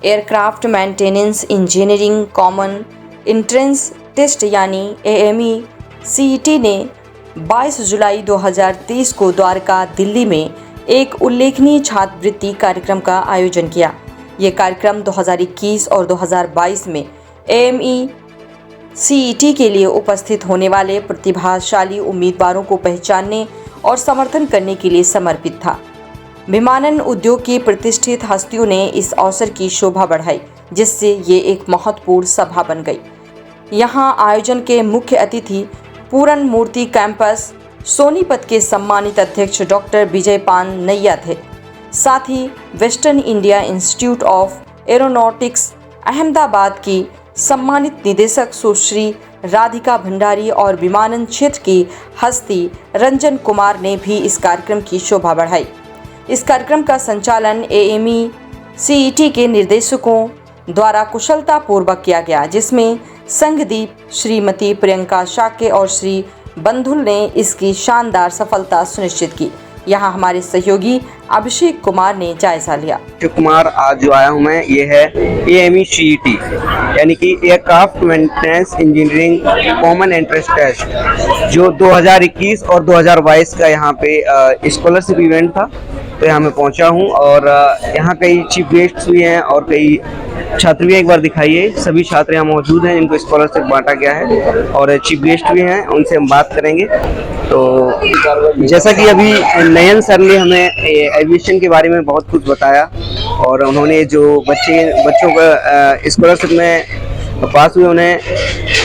Aircraft maintenance engineering common entrance test यानी AME CET ने 22 जुलाई 2023 को द्वारका, दिल्ली में एक उल्लेखनीय छात्रवृत्ति कार्यक्रम का आयोजन किया। ये कार्यक्रम 2021 और 2022 में AME CET के लिए उपस्थित होने वाले प्रतिभाशाली उम्मीदवारों को पहचानने और समर्थन करने के लिए समर्पित था। विमानन उद्योग की प्रतिष्ठित हस्तियों ने इस अवसर की शोभा बढ़ाई, जिससे ये एक महत्वपूर्ण सभा बन गई। यहाँ आयोजन के मुख्य अतिथि पूरन मूर्ति कैंपस सोनीपत के सम्मानित अध्यक्ष डॉक्टर विजयपान नैया थे। साथ ही Western India Institute of Aeronautics Ahmedabad की सम्मानित निदेशक सुश्री राधिका भंडारी और विमानन क्षेत्र की हस्ती रंजन कुमार ने भी इस कार्यक्रम की शोभा बढ़ाई। इस कार्यक्रम का संचालन AME CET के निर्देशकों द्वारा कुशलतापूर्वक किया गया, जिसमें संघदीप, श्रीमती प्रियंका शाक्य और श्री बंधुल ने इसकी शानदार सफलता सुनिश्चित की। यहाँ हमारे सहयोगी अभिषेक कुमार ने जायजा लिया। अभिषेक कुमार, आज जो आया हूँ मैं, ये है AME CET यानी कि aircraft maintenance engineering common entrance test, जो 2021 और 2022 का यहाँ पे स्कॉलरशिप इवेंट था। तो यहाँ मैं पहुँचा हूँ और यहाँ कई चीफ गेस्ट्स भी हैं और कई छात्र भी। एक बार दिखाइए, सभी छात्र यहाँ मौजूद हैं जिनको स्कॉलरशिप बांटा गया है और चीफ गेस्ट भी हैं, उनसे हम बात करेंगे। तो जैसा कि अभी नयन सर ने हमें एविएशन के बारे में बहुत कुछ बताया और उन्होंने जो बच्चों का स्कॉलरशिप में पास हुए, उन्हें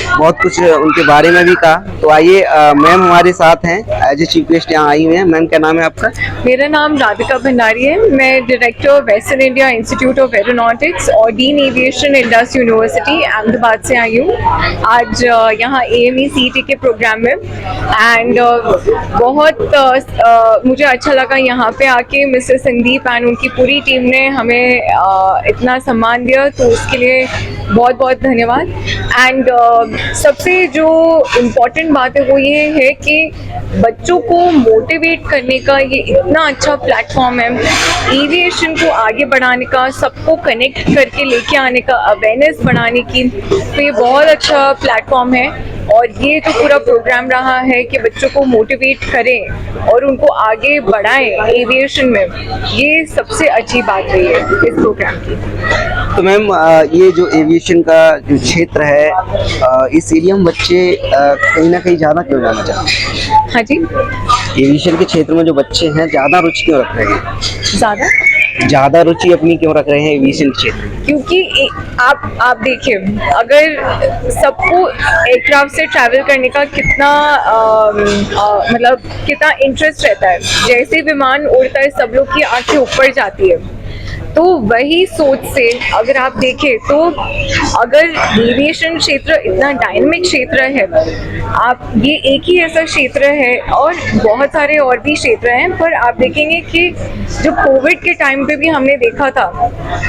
बहुत कुछ उनके बारे में भी कहा। तो आइए, मैम हमारे साथ हैं, एज ए चीफ गेस्ट यहाँ आई हुई हैं। मैम, क्या नाम है आपका? मेरा नाम राधिका भंडारी है। मैं director Western India Institute of Aeronautics और dean aviation Indus University Ahmedabad से आई हूँ आज यहाँ AME CET के प्रोग्राम में। एंड बहुत मुझे अच्छा लगा यहाँ पे आके। मिस्टर संदीप एंड उनकी पूरी टीम ने हमें इतना सम्मान दिया, तो उसके लिए बहुत बहुत धन्यवाद। एंड सबसे जो इम्पोर्टेंट बात है वो ये है कि बच्चों को मोटिवेट करने का ये इतना अच्छा प्लेटफॉर्म है, एविएशन को आगे बढ़ाने का, सबको कनेक्ट करके लेके आने का, अवेयरनेस बढ़ाने की। तो ये बहुत अच्छा प्लेटफॉर्म है और ये जो पूरा प्रोग्राम रहा है कि बच्चों को मोटिवेट करें और उनको आगे बढ़ाएं एविएशन में, ये सबसे अच्छी बात रही है इस प्रोग्राम की। तो मैम, ये जो एविएशन का जो क्षेत्र है, इस एरिया में बच्चे कहीं ना कहीं ज़्यादा क्यों जाना चाहते हैं? हाँ जी, एविएशन के क्षेत्र में जो बच्चे हैं ज़्यादा रुचि क्यों रख रहे हैं? ज़्यादा रुचि अपनी क्यों रख रहे हैं एविएशन क्षेत्र में? क्योंकि आप देखिए, अगर सबको एयरक्राफ्ट से ट्रैवल करने का कितना मतलब कितना इंटरेस्ट रहता है, जैसे विमान उड़ता है सब लोग की आंखें ऊपर जाती है। तो वही सोच से अगर आप देखें तो अगर एविएशन क्षेत्र इतना डायनामिक क्षेत्र है, आप ये एक ही ऐसा क्षेत्र है और बहुत सारे और भी क्षेत्र हैं, पर आप देखेंगे कि जो कोविड के टाइम पे भी हमने देखा था,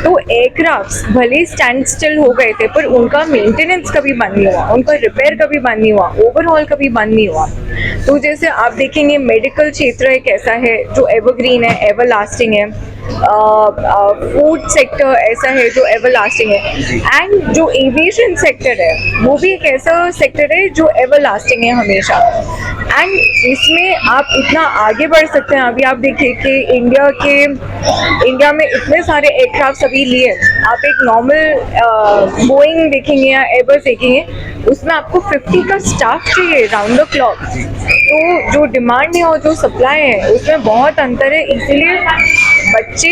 तो एयरक्राफ्ट्स भले स्टैंड स्टिल हो गए थे, पर उनका मेंटेनेंस कभी बंद नहीं हुआ, उनका रिपेयर कभी बंद नहीं हुआ, ओवरहॉल कभी बंद नहीं हुआ। तो जैसे आप देखेंगे मेडिकल क्षेत्र एक ऐसा है जो एवरग्रीन है, एवर लास्टिंग है। फूड सेक्टर ऐसा है जो एवर लास्टिंग है। एंड जो एविएशन सेक्टर है वो भी एक ऐसा सेक्टर है जो एवर लास्टिंग है हमेशा। एंड इसमें आप इतना आगे बढ़ सकते हैं। अभी आप देखिए कि इंडिया में इतने सारे एयरक्राफ्ट अभी लिए, आप एक नॉर्मल बोइंग देखेंगे या एयरबस देखेंगे, उसमें आपको 50 का स्टाफ चाहिए राउंड द क्लॉक। तो जो डिमांड है और जो सप्लाई है उसमें बहुत अंतर है, इसलिए बच्चे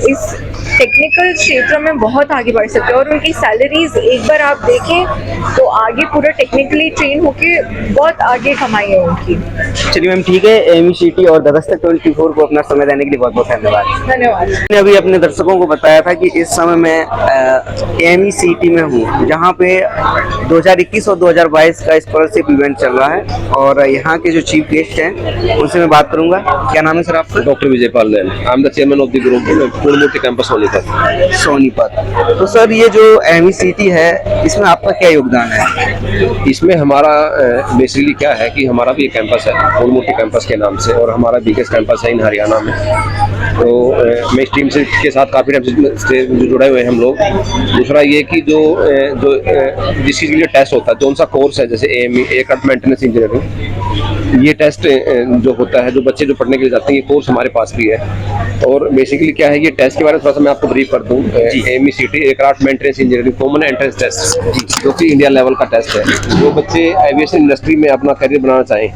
इस टेक्निकल क्षेत्र में बहुत आगे बढ़ सकते हैं और उनकी सैलरीज एक बार आप देखें तो आगे पूरा टेक्निकली ट्रेन होके बहुत आगे कमाई है उनकी। चलिए मैम, ठीक है। AME CET और दस्तक 24 को अपना समय देने के लिए बहुत बहुत धन्यवाद। मैंने अभी अपने दर्शकों को बताया था कि इस समय मैं AME CET में हूँ, जहाँ पे 2021 और 2022 का स्कॉलरशिप इवेंट चल रहा है और यहाँ के जो चीफ गेस्ट हैं उनसे मैं बात करूँगा। क्या नाम है सर आपका? Doctor Vijaypal Nain. I am the chairman of the group Purnamurthy campus Sonipat. तो सर, ये जो AME CET है, इसमें आपका क्या योगदान है? इसमें हमारा बेसिकली क्या है कि हमारा भी एक कैंपस है पूर्णमूर्ति कैंपस के नाम से, और हमारा बिगेस्ट कैंपस है इन हरियाणा में। तो मैं इस टीम से के साथ काफ़ी टाइम से जुड़े हुए हैं हम लोग। दूसरा ये कि जो जिस चीज़ के लिए टेस्ट होता है, जो उनका कोर्स है, जैसे AME एयरक्राफ्ट मेंटेनेंस इंजीनियरिंग, ये टेस्ट जो होता है, जो बच्चे जो पढ़ने के लिए जाते हैं, ये कोर्स हमारे पास भी है। और बेसिकली क्या है, ये टेस्ट के बारे में थोड़ा सा मैं आपको ब्रीफ कर दूं। AME CT aircraft maintenance engineering common entrance test, जो कि इंडिया लेवल का टेस्ट है। जो बच्चे एविएशन इंडस्ट्री में अपना करियर बनाना चाहें,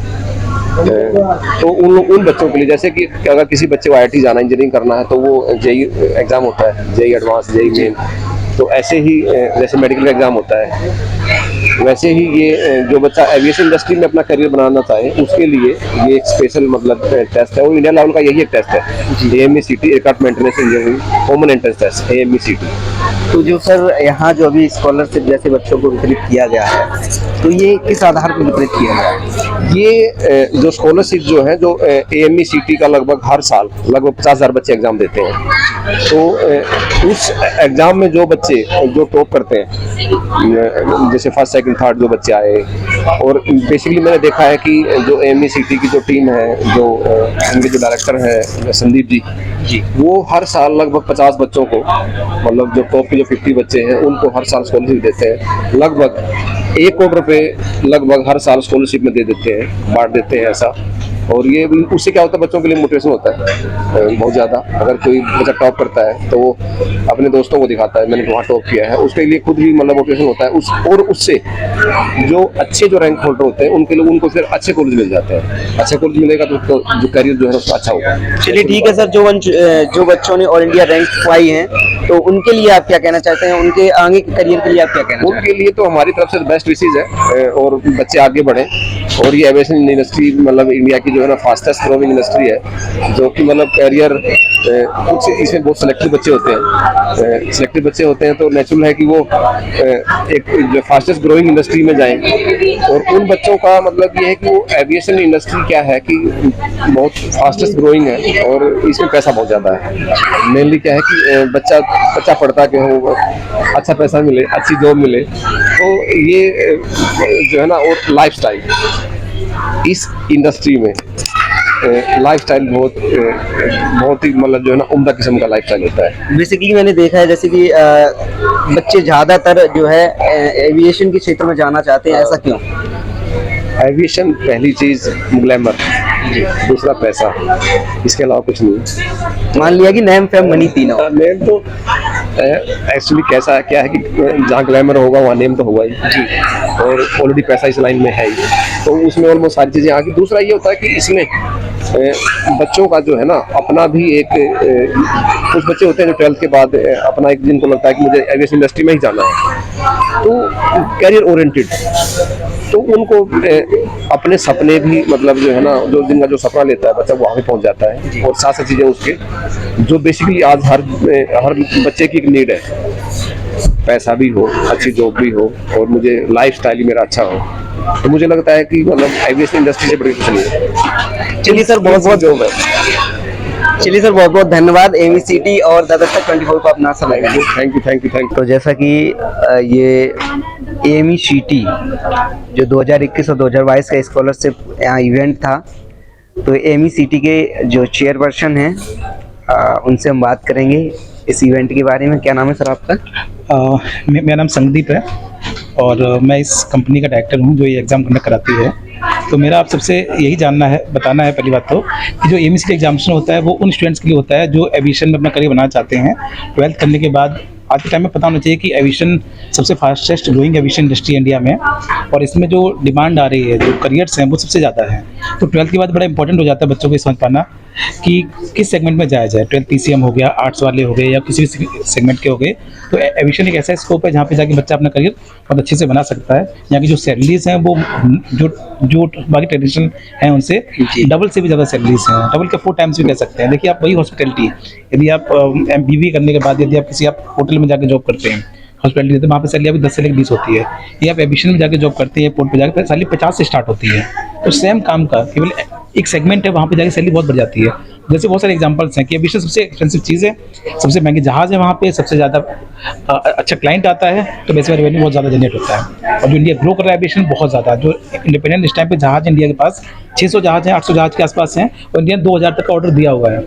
तो उन बच्चों के लिए, जैसे कि अगर किसी बच्चे को IIT जाना, इंजीनियरिंग करना है, तो वो JEE एग्ज़ाम होता है, JEE एडवांस, JEE मेन। तो ऐसे ही जैसे मेडिकल एग्ज़ाम होता है, वैसे ही ये जो बच्चा एविएशन इंडस्ट्री में अपना करियर बनाना चाहे, उसके लिए ये एक स्पेशल मतलब टेस्ट है। और इंडिया लेवल का यही एक टेस्ट है, AME CT aircraft maintenance engineering common entrance test, AME CT। तो जो सर यहाँ जो अभी स्कॉलरशिप जैसे बच्चों को वितरित किया गया है, तो ये किस आधार पर वितरित किया गया है? ये जो स्कॉलरशिप जो है, जो AME CT का लगभग हर साल लगभग 50,000 बच्चे एग्ज़ाम देते हैं। तो उस एग्ज़ाम में जो बच्चे जो टॉप करते हैं, जैसे फर्स्ट सेकंड थर्ड जो बच्चे आए, और बेसिकली मैंने देखा है कि जो AME CT की जो टीम है, जो उनके जो डायरेक्टर हैं संदीप जी, वो हर साल लगभग 50 बच्चों को, मतलब जो टॉप के जो 50 बच्चे हैं, उनको हर साल स्कॉलरशिप देते हैं। लगभग 1 करोड़ रुपए लगभग हर साल स्कॉलरशिप में दे देते हैं, बांट देते हैं ऐसा। और ये उससे क्या होता है, बच्चों के लिए मोटिवेशन होता है बहुत ज़्यादा। अगर कोई बच्चा टॉप करता है तो वो अपने दोस्तों को दिखाता है, मैंने वहाँ टॉप किया है, उसके लिए खुद भी मतलब मोटिवेशन होता है। और उससे जो अच्छे जो रैंक होल्डर होते हैं, उनके लिए उनको फिर अच्छे कॉलेज मिल जाते हैं। अच्छे कॉलेज मिलेगा तो जो करियर जो है उसका अच्छा होगा। चलिए ठीक है सर, जो बच्चों ने ऑल इंडिया रैंक पाई हैं, तो उनके लिए आप क्या कहना चाहते हैं? उनके आगे के करियर के लिए आप क्या कहना चाहते हैं? उनके लिए तो हमारी तरफ से बेस्ट विशेज है, और बच्चे आगे बढ़ें। और ये एविएशन इंडस्ट्री मतलब इंडिया की जो है ना फास्टेस्ट ग्रोइंग इंडस्ट्री है, जो कि मतलब कैरियर कुछ इसमें बहुत सिलेक्टिव बच्चे होते हैं, तो नेचुरल है कि वो एक जो फास्टेस्ट ग्रोइंग इंडस्ट्री में जाएं। और उन बच्चों का मतलब ये है कि वो एविएशन इंडस्ट्री क्या है कि बहुत फास्टेस्ट ग्रोइंग है, और इसमें पैसा बहुत ज़्यादा है। मेनली क्या है कि बच्चा पढ़ता कि हो, अच्छा पैसा मिले, अच्छी जॉब मिले। तो ये जो है ना, और लाइफस्टाइल इस इंडस्ट्री में लाइफस्टाइल बहुत ही मतलब जो है ना उम्दा किस्म का लाइफस्टाइल होता है। बेसिकली मैंने देखा है जैसे कि बच्चे ज़्यादातर जो है एविएशन के क्षेत्र में जाना चाहते हैं, ऐसा क्यों? एविएशन पहली चीज़ ग्लैमर, दूसरा पैसा, इसके अलावा कुछ नहीं। मान लिया कि नेम फेम मनी तीनों। नेम तो एक्चुअली क्या है कि जहाँ ग्लैमर होगा वहाँ नेम तो होगा ही, और ऑलरेडी पैसा इस लाइन में है ही, तो उसमें ऑलमोस्ट सारी चीज़ें आ गई। दूसरा ये होता है कि इसमें बच्चों का जो है ना अपना भी एक कुछ बच्चे होते हैं जो 12th के बाद अपना एक, जिनको लगता है कि मुझे एविएशन इंडस्ट्री में ही जाना है, तो कैरियर ओरिएंटेड, तो उनको अपने सपने भी मतलब जो है ना, जो जिनका जो सपना लेता है बच्चा वहाँ भी पहुँच जाता है। और साथ साथ चीज़ें उसके जो बेसिकली आज हर बच्चे की एक नीड है, पैसा भी हो, अच्छी जॉब भी हो, और मुझे लाइफस्टाइल ही मेरा अच्छा हो, तो मुझे लगता है कि मतलब एविएशन इंडस्ट्री से बड़ी कुछ नहीं है। चलिए सर, बहुत बहुत धन्यवाद AME CT और द दस्तक 24 को अपना समय दिया। Thank you. तो जैसा कि ये AME CT जो 2021 और 2022 का स्कॉलरशिप यहाँ इवेंट था, तो AME CT के जो चेयरपर्सन हैं उनसे हम बात करेंगे इस इवेंट के बारे में। क्या नाम है सर आपका? मेरा नाम संदीप है, और मैं इस कंपनी का डायरेक्टर हूँ जो ये एग्ज़ाम कंडक्ट कराती है। तो मेरा आप सबसे यही बताना है पहली बात तो, कि जो AME CT एग्जामिनेशन होता है वो उन स्टूडेंट्स के लिए होता है जो एविएशन में अपना करियर बनाना चाहते हैं। 12th करने के बाद आज के टाइम में पता होना चाहिए कि एविएशन सबसे fastest growing aviation industry India में, और इसमें जो डिमांड आ रही है, जो करियर्स हैं वो सबसे ज़्यादा है। तो 12th के बाद बड़ा इंपॉर्टेंट हो जाता है बच्चों को समझ पाना कि किस सेगमेंट में जाया जाए। 12th PCM हो गया, आर्ट्स वाले हो गए, या किसी भी सेगमेंट के हो गए, तो एविएशन एक ऐसा स्कोप है जहाँ पे जाके बच्चा अपना करियर बहुत अच्छे से बना सकता है। यहाँ की जो सैलरीज हैं वो जो बाकी ट्रेडिशनल हैं उनसे डबल से भी ज़्यादा सैलरीज हैं, डबल के 4 टाइम्स भी कह सकते हैं। देखिए, आप वही हॉस्पिटलिटी, यदि आप MBA करने के बाद यदि आप किसी होटल में जाके जॉब करते हैं, हॉस्पिटलिटी, तो वहाँ पे सैलरी अभी 10 से लेकर 20 होती है। ये आप एविएशन में जाके जॉब करते हैं, एयरपोर्ट पे जाकर सैलरी 50 से स्टार्ट होती है। तो सेम काम का केवल एक सेगमेंट है, वहाँ पे जाके सैलरी बहुत बढ़ जाती है। जैसे बहुत सारे एग्जांपल्स हैं कि एविएशन सबसे एक्सपेंसिव चीज़ है, सबसे महंगी जहाज़ है, वहाँ पे सबसे ज़्यादा अच्छा क्लाइंट आता है, तो वैसे रेवेन्यू बहुत ज़्यादा जनरेट होता है। और जो इंडिया ग्रो कर रहा है एविएशन बहुत ज़्यादा, जो इंडिपेंडेंट इस टाइम पे जहाज़ इंडिया के पास 600 जहाज़ हैं, 800 जहाज़ के आसपास हैं, और इंडिया ने 2000 तक का ऑर्डर दिया हुआ है।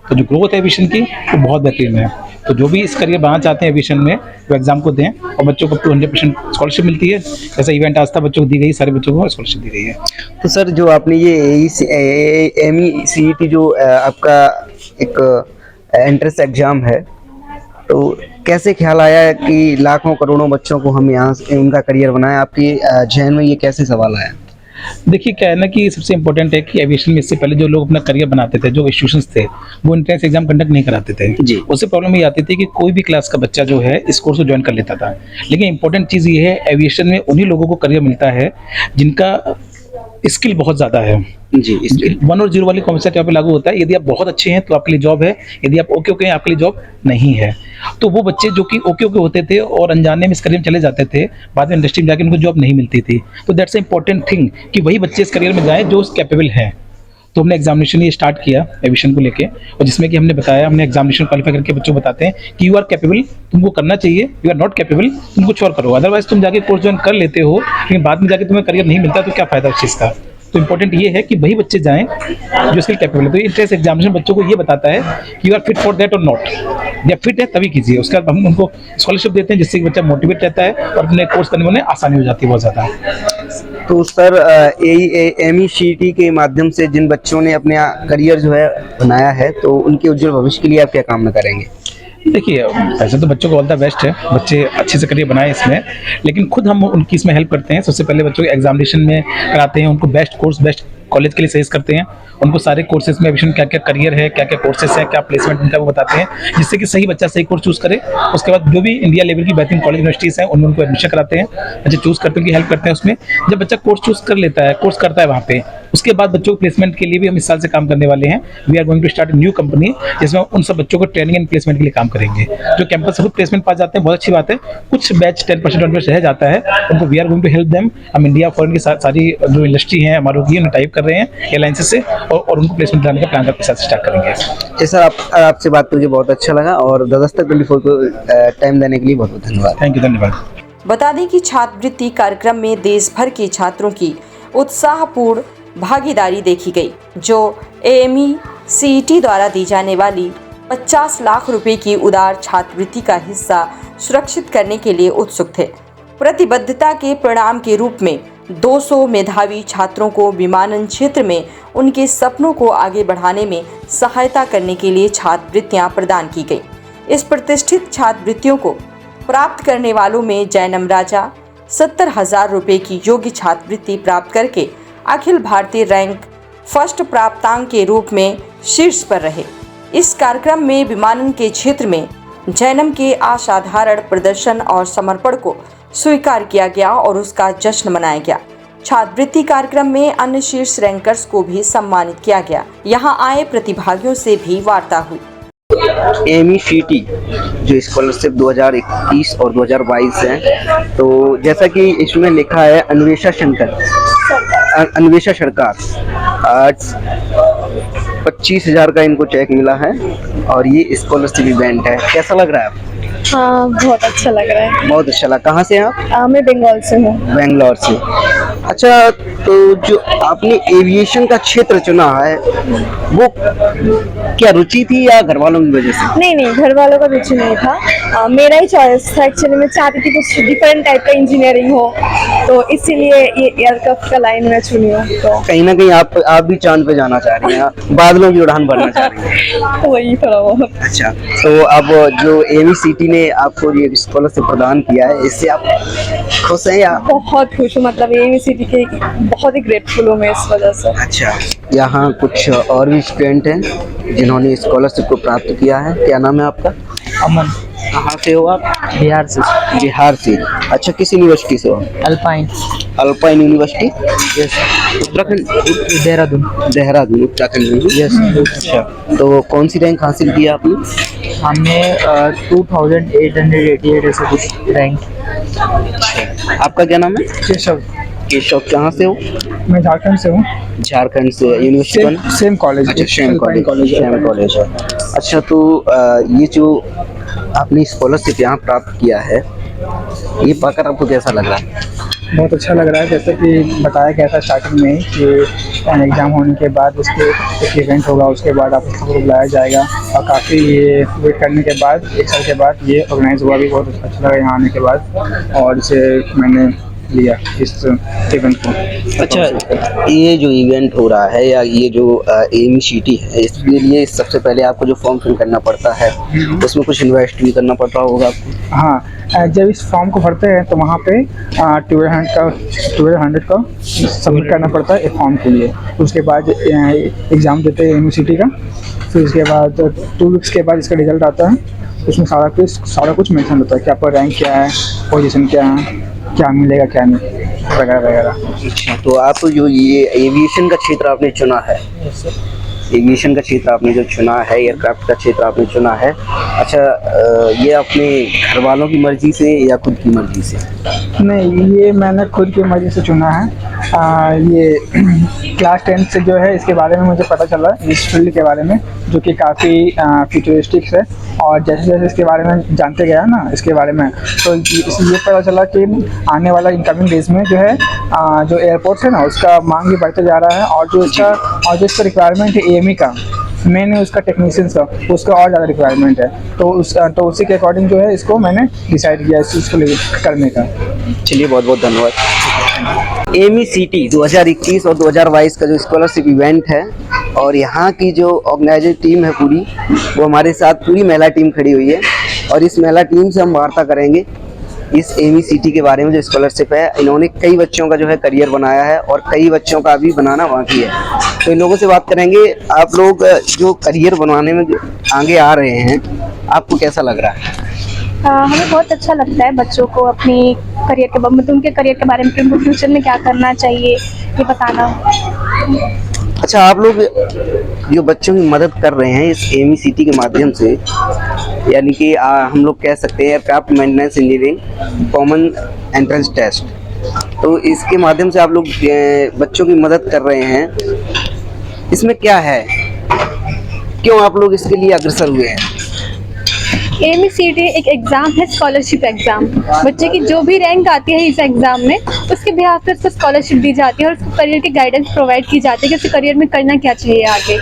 तो जो ग्रोथ है एविएशन की वो बहुत बेहतरीन है। तो जो भी इस करियर बनाना चाहते हैं एविएशन में वो एग्जाम को दें और बच्चों को 200% स्कॉलरशिप मिलती है। जैसा इवेंट आज था बच्चों को दी गई, सारे बच्चों को स्कॉलरशिप दी गई है। तो सर जो आपने ये MECET जो आपका एक एंट्रेंस एग्जाम है, तो कैसे ख्याल आया कि लाखों करोड़ों बच्चों को हम यहाँ से उनका करियर बनाएं? आपके जहन में ये कैसे सवाल आया? देखिए क्या है ना कि सबसे इंपॉर्टेंट है कि एविएशन में इससे पहले जो लोग अपना करियर बनाते थे, जो इंस्टीट्यूशंस थे, वो एंट्रेंस एग्जाम कंडक्ट नहीं कराते थे जी। उससे प्रॉब्लम ये आती थी कि कोई भी क्लास का बच्चा जो है इस कोर्स को ज्वाइन कर लेता था। लेकिन इंपॉर्टेंट चीज़ ये है एविएशन में उन्हीं लोगों को करियर मिलता है जिनका स्किल बहुत ज़्यादा है। जी, 1 और 0 वाली कॉन्सेप्ट यहाँ पे लागू होता है। यदि आप बहुत अच्छे हैं तो आपके लिए जॉब है, यदि आप ओके हैं आपके लिए जॉब नहीं है। तो वो बच्चे जो कि ओके होते थे और अनजाने में इस करियर में चले जाते थे, बाद में इंडस्ट्री में जाकर उनको जॉब नहीं मिलती थी। तो दैट्स अ इंपॉर्टेंट थिंग कि वही बच्चे इस करियर में जाएं जो कैपेबल हैं। तो हमने एग्जामिनेशन ये स्टार्ट किया एविएशन को लेके, और जिसमें कि हमने बताया, हमने एग्जामिनेशन क्वालिफाई करके बच्चों को बताते हैं कि यू आर कैपेबल, तुमको करना चाहिए, यू आर नॉट कैपेबल, तुम कुछ और करो। अदरवाइज तुम जाके कोर्स ज्वाइन कर लेते हो लेकिन बाद में जाके तुम्हें करियर नहीं मिलता, तो क्या फायदा उस चीज़ का। तो इंपॉर्टेंट ये है कि वही बच्चे जाएं जो इसके कैपेबल है। तो इंट्रेंस एग्जामिनेशन बच्चों को ये बताता है कि you are fit for that और नॉट। या फिट है तभी कीजिए, उसके बाद हम उनको स्कॉलरशिप देते हैं जिससे कि बच्चा मोटिवेट रहता है और अपने कोर्स करने में उन्हें आसानी हो जाती है बहुत ज़्यादा। तो सर MECET के माध्यम से जिन बच्चों ने अपने करियर जो है बनाया है, तो उनके उज्जवल भविष्य के लिए आप क्या कामना करेंगे? देखिए ऐसे तो बच्चों को ऑल द बेस्ट है, बच्चे अच्छे से करियर बनाए इसमें, लेकिन खुद हम उनकी इसमें हेल्प करते हैं। सबसे पहले बच्चों को एग्जामिनेशन में कराते हैं, उनको बेस्ट कोर्स बेस्ट कॉलेज के लिए सजेस्ट करते हैं, उनको सारे कोर्सेज में एविएशन क्या क्या करियर है, क्या क्या कोर्सेज है, क्या प्लेसमेंट उनका वो बताते हैं, जिससे कि सही बच्चा सही कोर्स चूज करे। उसके बाद जो भी इंडिया लेवल की बेहतरीन कॉलेज यूनिवर्सिटीज़ हैं उनमें उनको एडमिशन कराते हैं, बच्चे चूज करते हैं, उनकी हेल्प करते हैं उसमें। जब बच्चा कोर्स चूज कर लेता है, कोर्स करता है वहाँ पे, उसके बाद बच्चों को प्लेसमेंट के लिए भी हम इस साल से काम करने वाले हैं। We are going to start new company जिसमें उन सब बच्चों को ट्रेनिंग एंड प्लेसमेंट के लिए काम करेंगे। जो कैंपस से खुद प्लेसमेंट पा जाते हैं बहुत अच्छी बात है, कुछ बैच 10% रह जाता है, उनको we are going to help them. हम इंडिया फॉरेन की सारी जो इंडस्ट्री है हमारों की, उन्हें टाइप कर रहे हैं एयरलाइंस से, और उनको प्लेसमेंट दिलाने का प्लान करके साथ स्टार्ट करेंगे। जी सर, आपसे बात करके बहुत अच्छा लगा और दस्तक 24 को टाइम देने के लिए बहुत बहुत धन्यवाद। थैंक यू, धन्यवाद। बता दें कि छात्रवृत्ति कार्यक्रम में देश भर के छात्रों की उत्साहपूर्ण भागीदारी देखी गई, जो MECET द्वारा दी जाने वाली 50 लाख रुपए की उदार छात्रवृत्ति का हिस्सा सुरक्षित करने के लिए उत्सुक थे। प्रतिबद्धता के परिणाम के रूप में 200 मेधावी छात्रों को विमानन क्षेत्र में उनके सपनों को आगे बढ़ाने में सहायता करने के लिए छात्रवृत्तियां प्रदान की गई। इस प्रतिष्ठित छात्रवृत्तियों को प्राप्त करने वालों में जैनम राजा 70,000 रुपये की योग्य छात्रवृत्ति प्राप्त करके अखिल भारतीय रैंक फर्स्ट प्राप्तांक के रूप में शीर्ष पर रहे। इस कार्यक्रम में विमानन के क्षेत्र में जैनम के असाधारण प्रदर्शन और समर्पण को स्वीकार किया गया और उसका जश्न मनाया गया। छात्रवृत्ति कार्यक्रम में अन्य शीर्ष रैंकर्स को भी सम्मानित किया गया। यहाँ आए प्रतिभागियों से भी वार्ता हुई। MECET जो स्कॉलरशिप 2021 और 2022 है, तो जैसा कि इसमें लिखा है अन्वेषा सरकार, आज 25,000 का इनको चेक मिला है और ये स्कॉलरशिप इवेंट है। कैसा लग रहा है आपको? हाँ, बहुत अच्छा लग रहा है। बहुत अच्छा लगा। कहाँ से हैं आप? मैं बंगाल से हूँ। बेंगलोर से। अच्छा, तो जो आपने एविएशन का क्षेत्र चुना है, वो क्या रुचि थी या घर वालों की वजह से? नहीं, घर वालों का रुचि नहीं था, मेरा ही चॉइस था। एक्चुअली मैं चाहती थी कुछ डिफरेंट टाइप का इंजीनियरिंग हो, तो इसीलिए ये एयरक्राफ्ट का लाइन में चुनी हूँ। तो कहीं ना कहीं आप भी चांद पे जाना चाह रही हैं, बादलों की उड़ान भरना चाह रही हैं। तो वही थोड़ा बहुत। अच्छा, तो अब जो MECET ने आपको ये स्कॉलरशिप प्रदान किया है, इससे आप खुश हैं या? बहुत खुश हूँ, मतलब MECET के बहुत ही ग्रेटफुल हूँ मैं इस वजह से। अच्छा, यहाँ कुछ और भी स्टूडेंट हैं जिन्होंने स्कॉलरशिप को प्राप्त किया है। क्या नाम है आपका? अमन। कहाँ से हो आप? बिहार से। बिहार से। अच्छा, किस यूनिवर्सिटी से हो? Alpine. Alpine university, yes. Uttarakhand? Dehradun Uttarakhand में। यस। अच्छा, तो कौन सी रैंक हासिल किया आपने? हमने 2888 ऐसे कुछ रैंक। आपका क्या नाम है? केशव। केशव, कहाँ से हो? मैं झारखंड से हूँ। झारखंड से। यूनिवर्सिटी कौन? Same college. अच्छा, सेम कॉलेज है। अच्छा, तो ये जो आपने स्कॉलरशिप यहाँ प्राप्त किया है, ये पाकर आपको कैसा लग रहा है? बहुत अच्छा लग रहा है। जैसे कि बताया गया था स्टार्टिंग में ही कि एग्ज़ाम होने के बाद उसके एक इवेंट होगा, उसके बाद आप सबको बुलाया जाएगा, और काफ़ी ये वेट करने के बाद 1 साल के बाद ये ऑर्गेनाइज़ हुआ, भी बहुत अच्छा लगा यहाँ आने के बाद, और इसे मैंने लिया इस इवेंट को। अच्छा, ये जो इवेंट हो रहा है या ये जो AMECT है, इसके लिए सबसे पहले आपको जो फॉर्म फिल करना पड़ता है उसमें कुछ इन्वेस्ट भी करना पड़ता होगा आपको? हाँ, जब इस फॉर्म को भरते हैं तो वहाँ पे 1200 का सबमिट करना पड़ता है एक फॉर्म के लिए। उसके बाद एग्ज़ाम देते हैं AMECT का, फिर उसके बाद 2 वीक्स के बाद इसका रिजल्ट आता है। उसमें सारा कुछ मेंशन होता है कि आपका रैंक क्या है, पोजीशन क्या है, क्या मिलेगा क्या नहीं, वगैरह वगैरह। अच्छा, तो आप जो ये एविएशन का क्षेत्र आपने चुना है, एविएशन का क्षेत्र आपने जो चुना है, एयरक्राफ्ट का क्षेत्र आपने चुना है, अच्छा, ये अपने घर वालों की मर्जी से या खुद की मर्जी से? नहीं, ये मैंने खुद की मर्ज़ी से चुना है। ये क्लास 10 से जो है इसके बारे में मुझे पता चला, इस फील्ड के बारे में, जो कि काफ़ी फ्यूचरिस्टिक है, और जैसे जैसे इसके बारे में जानते गया ना इसके बारे में, तो ये पता चला कि आने वाला इनकमिंग डेज में जो है जो एयरपोर्ट है ना उसका मांग भी बढ़ते जा रहा है, और जो इसका रिक्वायरमेंट है AME का, मेन है उसका टेक्नीशियंस का, उसका और ज़्यादा रिक्वायरमेंट है। तो उसी के अकॉर्डिंग जो है इसको मैंने डिसाइड किया इस चीज़ को करने का। चलिए, बहुत बहुत धन्यवाद। AMECT 2021 और 2022 का जो स्कॉलरशिप इवेंट है, और यहाँ की जो ऑर्गेनाइजिंग टीम है पूरी, वो हमारे साथ पूरी महिला टीम खड़ी हुई है, और इस महिला टीम से हम वार्ता करेंगे इस AMECT के बारे में। जो स्कॉलरशिप है, इन्होंने कई बच्चों का जो है करियर बनाया है, और कई बच्चों का अभी बनाना बाकी है, तो इन लोगों से बात करेंगे। आप लोग जो करियर बनाने में आगे आ रहे हैं, आपको कैसा लग रहा है? हमें बहुत अच्छा लगता है बच्चों को अपनी करियर के मतलब उनके करियर के बारे में, कि उनको फ्यूचर में क्या करना चाहिए ये बताना। अच्छा, आप लोग जो बच्चों की मदद कर रहे हैं इस AMECT के माध्यम से, यानी कि हम लोग कह सकते हैं aircraft maintenance engineering common entrance test, तो इसके माध्यम से आप लोग बच्चों की मदद कर रहे हैं, इसमें क्या है, क्यों आप लोग इसके लिए अग्रसर हुए हैं? AMECT एक एग्ज़ाम है, स्कॉलरशिप एग्ज़ाम। बच्चे की जो भी रैंक आती है इस एग्ज़ाम में, उसके बिहाफ पे उसको स्कॉलरशिप दी जाती है, और उसको करियर की गाइडेंस प्रोवाइड की जाती है कि उसे करियर में करना क्या चाहिए आगे।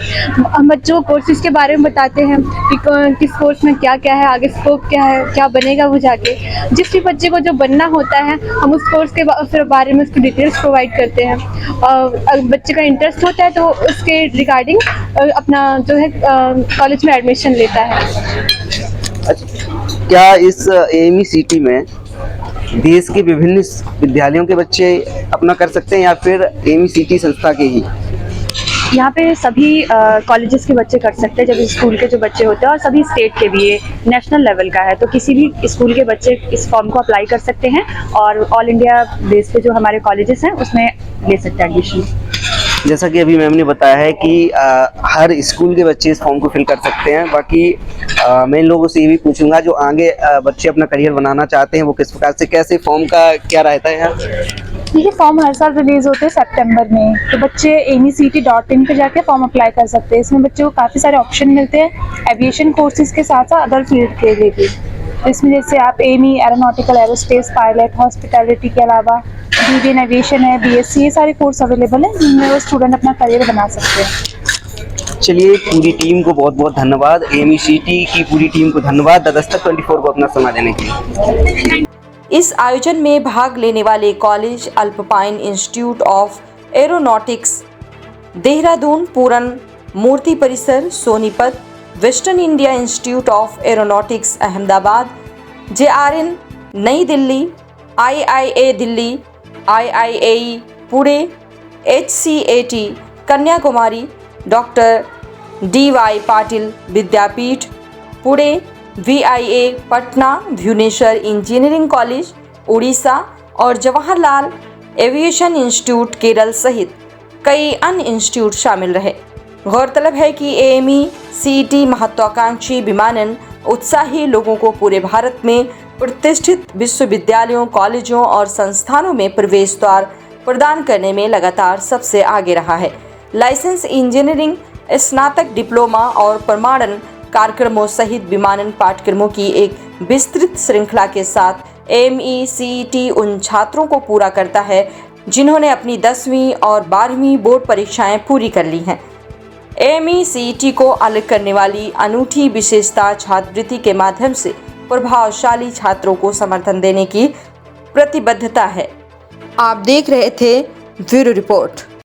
हम बच्चों को कोर्सेज के बारे में बताते हैं कि किस कोर्स में क्या क्या है, आगे स्कोप क्या है, क्या बनेगा वो जाके। जिस भी बच्चे को जो बनना होता है, हम उस कोर्स के फिर बारे में उसको डिटेल्स प्रोवाइड करते हैं, और बच्चे का इंटरेस्ट होता है तो उसके रिगार्डिंग अपना जो है कॉलेज में एडमिशन लेता है। क्या इस AMECT में देश के विभिन्न विद्यालयों के बच्चे अपना कर सकते हैं, या फिर AMECT संस्था के ही? यहाँ पे सभी कॉलेजेस के बच्चे कर सकते हैं, जब स्कूल के जो बच्चे होते हैं, और सभी स्टेट के भी, ये नेशनल लेवल का है, तो किसी भी स्कूल के बच्चे इस फॉर्म को अप्लाई कर सकते हैं, और ऑल इंडिया बेस पे जो हमारे कॉलेजेस हैं उसमें ले सकते हैं एडमिशन। जैसा कि अभी मैम ने बताया है कि हर स्कूल के बच्चे इस फॉर्म को फिल कर सकते हैं। बाकी मैं इन लोगों से ये भी पूछूंगा जो आगे बच्चे अपना करियर बनाना चाहते हैं, वो किस प्रकार से, कैसे फॉर्म का क्या रहता है यहाँ? ये फॉर्म हर साल रिलीज होते हैं सितंबर में, तो बच्चे AMECT.in पे जाके फॉर्म अप्लाई कर सकते हैं। इसमें बच्चों को काफ़ी सारे ऑप्शन मिलते हैं, एविएशन कोर्सेज के साथ साथ अदर फील्ड के लिए भी। इसमें जैसे आप AME, aeronautical, aerospace, pilot, hospitality के अलावा BBA इन एविएशन है, BSc, ये सारे कोर्स अवेलेबल हैं जिनमें वो स्टूडेंट अपना करियर बना सकते हैं। चलिए, पूरी टीम को बहुत बहुत धन्यवाद, AMECT की पूरी टीम को धन्यवाद द दस्तक 24 को अपना समय देने के लिए। इस आयोजन में भाग लेने वाले college Alpine Institute of Aeronautics Dehradun, Puran Murthy परिसर Sonipat, Western India Institute of Aeronautics Ahmedabad, JRN Nai Delhi, IIA Delhi, IIAE Pune, HCAT Kanyakumari, doctor DY Patil Vidyapeeth Pune, VIA Patna, Bhubaneswar engineering college Orissa और जवाहरलाल एविएशन इंस्टीट्यूट केरल सहित कई अन्य इंस्टीट्यूट शामिल रहे। गौरतलब है कि AMECT महत्वाकांक्षी विमानन उत्साही लोगों को पूरे भारत में प्रतिष्ठित विश्वविद्यालयों, कॉलेजों और संस्थानों में प्रवेश द्वार प्रदान करने में लगातार सबसे आगे रहा है। लाइसेंस इंजीनियरिंग, स्नातक, डिप्लोमा और प्रमाणन कार्यक्रमों सहित विमानन पाठ्यक्रमों की एक विस्तृत श्रृंखला के साथ MECET उन छात्रों को पूरा करता है जिन्होंने अपनी 10वीं और 12वीं बोर्ड परीक्षाएं पूरी कर ली हैं। MECET को अलग करने वाली अनूठी विशेषता छात्रवृत्ति के माध्यम से प्रभावशाली छात्रों को समर्थन देने की प्रतिबद्धता है। आप देख रहे थे ब्यूरो रिपोर्ट।